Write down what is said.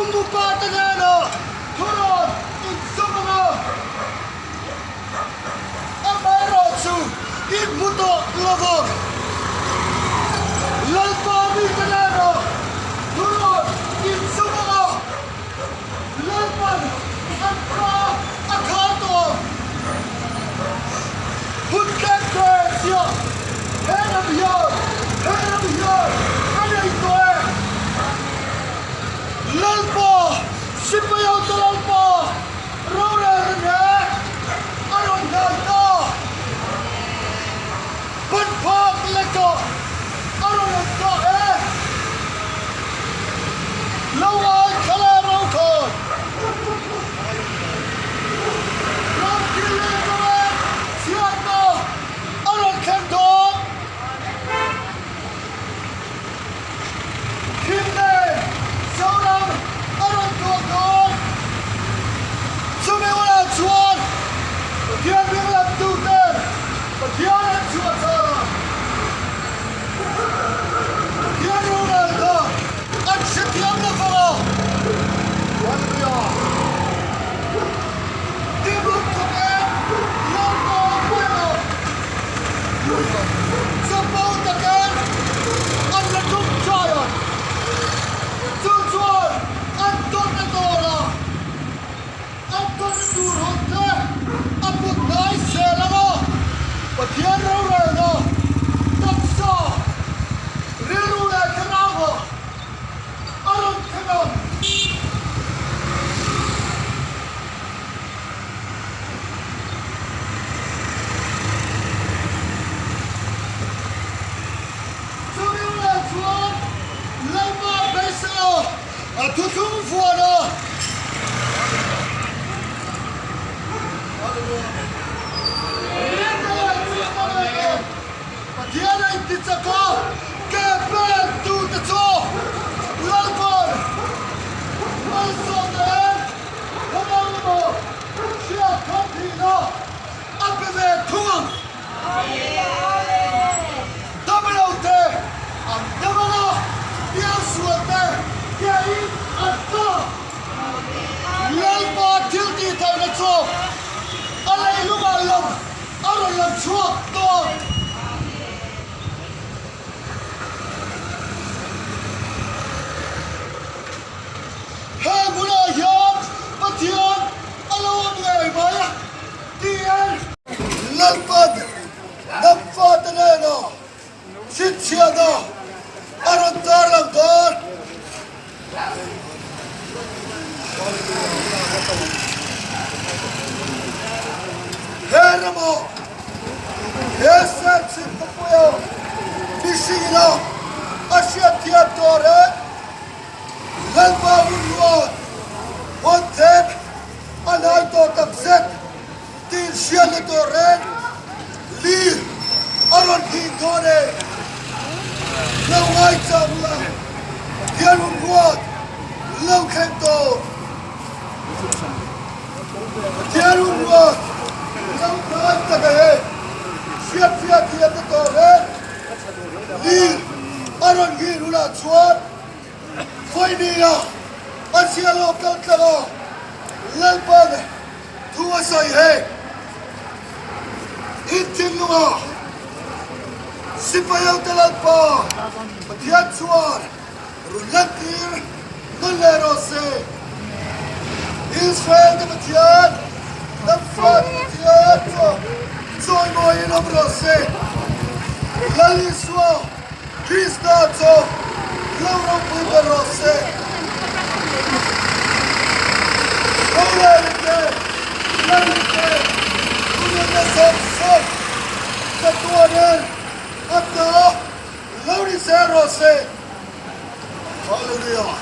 Tungu Patanano, Turon, Insumano, Amairotsu, Inmuto Lavon, Lalpa Mitanano, Turon, Insumano, Lalpan, Anka, Akato, Punkan Kresio, Henabiyar, Anaitoe, Lalpa, Sipayaw to Lalpa, Rorerne, Arondaito, Punpak Leko, Arondaito, Lawal Kalaroko, Ramkileko, Siato, Aronkendo, Kimne, Soram, Aronkokon, Sumiwala Chuan, Dian Bingla Tuten, Dian Chuatara, Dian Runalda, Akshatiam Nafara, Hallelujah. Dibuk Kumen, Lalpa Bueno, Sabau Takan, Anlatung Chayan, Tujuan, Anton Nadora, Anton Durhonte, Aput Nai Selama, Patian Rorena, Tapsa, Rirule Kanava, Aron Kanan, Sumiwala Chuan, Lalpa Besao, Atutum Fuana. Diana Intitsaka, Kepen Tutso, Lalpan, Malsonen, Hamalmo, Shia Katina, Apeve Tumam, Damanote, Damana, Diasuate, Yain Atta, Lalpa Tilti Tainatso, Alay Lumalam, Arolam Chuak Dog. Hey, Muna Yan, Patian, Alawang Ngaymaya, Diyan, Lalpad, Nagfataneno, Sitsiano, Arantarangkar, Heramo, Yesan Sipapuyo, Mishino, Ashiatiatore, Lalpa Unwad, Montem, Analto Tapset, Tin Shialatoren, Lir, Aron Kingone, Lawai Tabla, Tian Unwad, Law Kento, Tian Unwad, Law Tagahe, Shiatiatoren, Lir, Aron Girula Chuan, Foinia, Asialo Kalkara, Lalpan, Tuasai He, Intinua, Sipayaw Talalpa, Patiatsuan, Rulantir, Nulerose, Israel de Patiat, Nafat Patiat, Soy Moyen Obrose, Laliswa, Kristato, Laura Pugarose, Olerite, Lalite, Unanasam, Tatuaner, Abda, Lauriserose. Hallelujah.